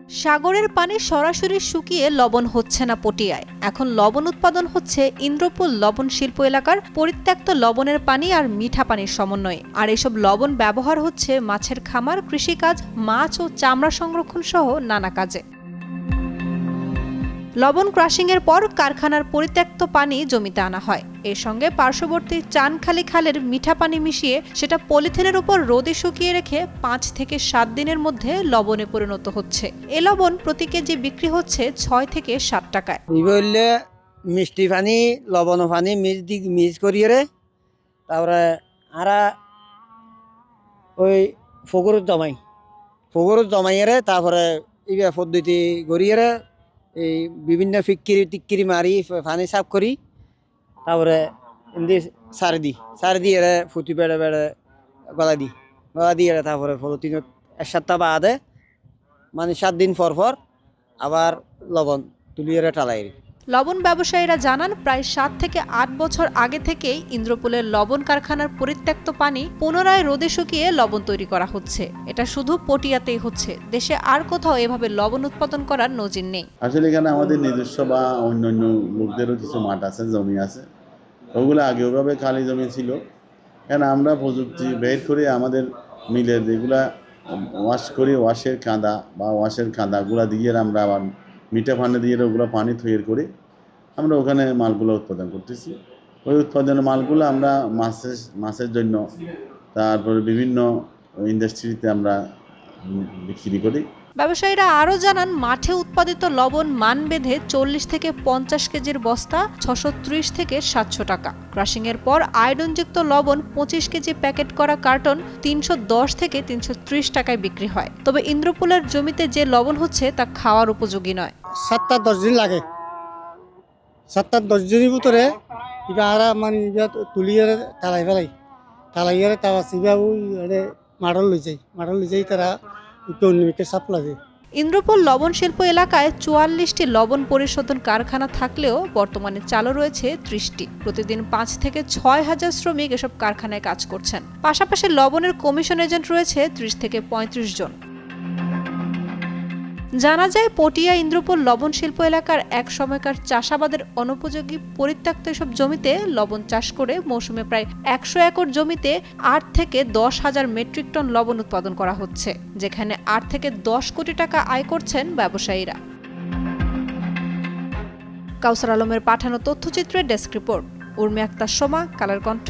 সাগরের পানি সরাসরি শুকিয়ে লবণ হচ্ছে না পটিয়ায়। এখন লবণ উৎপাদন হচ্ছে ইন্দ্রপুল লবণ শিল্প এলাকার পরিত্যক্ত লবণের পানি আর মিঠা পানির সমন্বয়ে। আর এসব লবণ ব্যবহার হচ্ছে মাছের খামার, কৃষিকাজ, মাছ ও চামড়া সংরক্ষণ সহ নানা কাজে। লবণ ক্রাশিংয়ের পর কারখানার পরিত্যক্ত পানি জমিতে আনা হয়। এর সঙ্গে পার্শ্ববর্তী চানখালি খালের মিঠা পানি মিশিয়ে সেটা পলিথিনের উপর রোদে শুকিয়ে রেখে ৫ থেকে ৭ দিনের মধ্যে লবণে পরিণত হচ্ছে। এ লবণ প্রতি কেজি বিক্রি হচ্ছে ৬ থেকে ৭ টাকায়। মিষ্টি পানি, লবণ পানি মিক্স করিয়ে তারপরে আরা ওই ফগরত জমাইয়ে তারপরে ইবা পদ্ধতি করিয়ে এই বিভিন্ন ফিক্কিরি মারি পানি সাফ করি, তারপরে এমনি সার দিয়ে ফুটি বেড়ে গলা দিয়ে তারপরে পলিথিনত ১ সপ্তাহ বাদে মানে ৭ দিন পর আবার লবণ তুলিয়ে টালাই। লবণ ব্যবসায়ীরা জানান, প্রায় ৭ থেকে ৮ বছর আগে থেকেই ইন্দ্রপুলের লবণ কারখানার পরিত্যক্ত পানি পুনরায় রোদে শুকিয়ে লবণ তৈরি করা হচ্ছে। এটা শুধু পটিয়াতেই হচ্ছে, দেশে আর কোথাও এভাবে লবণ উৎপাদন করার নজির নেই। আসলে এখানে আমাদের নিজস্ব বা অন্যান্য লোকদেরও কিছু মাঠ আছে, জমি আছে, ওগুলো আগে ওভাবে খালি জমি ছিল। কেন আমরা প্রযুক্তি বের করে আমাদের মিলের যেগুলা ওয়াশের কাঁদাগুলা দিয়ে আমরা আবার মিঠা পানি দিয়ে ওগুলো পানি তৈরি করে আমরা ওখানে মালগুলো উৎপাদন করতেছি। ওই উৎপাদনের মালগুলো আমরা মাছের জন্য, তারপরে বিভিন্ন ইন্ডাস্ট্রিতে আমরা বিক্রি করি। ব্যবসায়ীরা আরও জানান, মাঠে উৎপাদিত লবণ মান বেঁধে ৪০ থেকে ৫০ কেজির বস্তা ৬৩০ থেকে ৭০০ টাকা। ক্রাশিংয়ের পর আয়োডিনযুক্ত লবণ ২৫ কেজি প্যাকেট করা কার্টন ৩১০ থেকে ৩৩০ টাকায় বিক্রি হয়। তবে ইন্দ্রপুলের জমিতে যে লবণ হচ্ছে তা খাওয়ার উপযোগী নয়। ৭-১০ দিন লাগে। ৭-১০ দিনের ভিতরে এবার মানে তুলিয়ে তালাইয়ে তারা মাডল লই যাই তারা সাপ্লাই। ইন্দ্রপুল লবণ শিল্প এলাকায় ৪৪টি লবণ পরিশোধন কারখানা থাকলেও বর্তমানে চালু রয়েছে ৩০টি। প্রতিদিন ৫ থেকে ৬ হাজার শ্রমিক এসব কারখানায় কাজ করছেন। পাশাপাশি লবণের কমিশন এজেন্ট রয়েছে ৩০ থেকে ৩৫ জন। জানা যায়, পটিয়া ইন্দ্রপুল লবণ শিল্প এলাকার এক সময়কার চাষাবাদের অনুপযোগী পরিত্যক্ত এসব জমিতে লবণ চাষ করে মৌসুমে প্রায় ১০০ একর জমিতে ৮ থেকে ১০ হাজার মেট্রিক টন লবণ উৎপাদন করা হচ্ছে, যেখানে ৮ থেকে ১০ কোটি টাকা আয় করছেন ব্যবসায়ীরা। কাউসার আলমের পাঠানো তথ্যচিত্রের ডেস্ক রিপোর্ট। উর্মি আক্তার সোমা, কালের কণ্ঠ।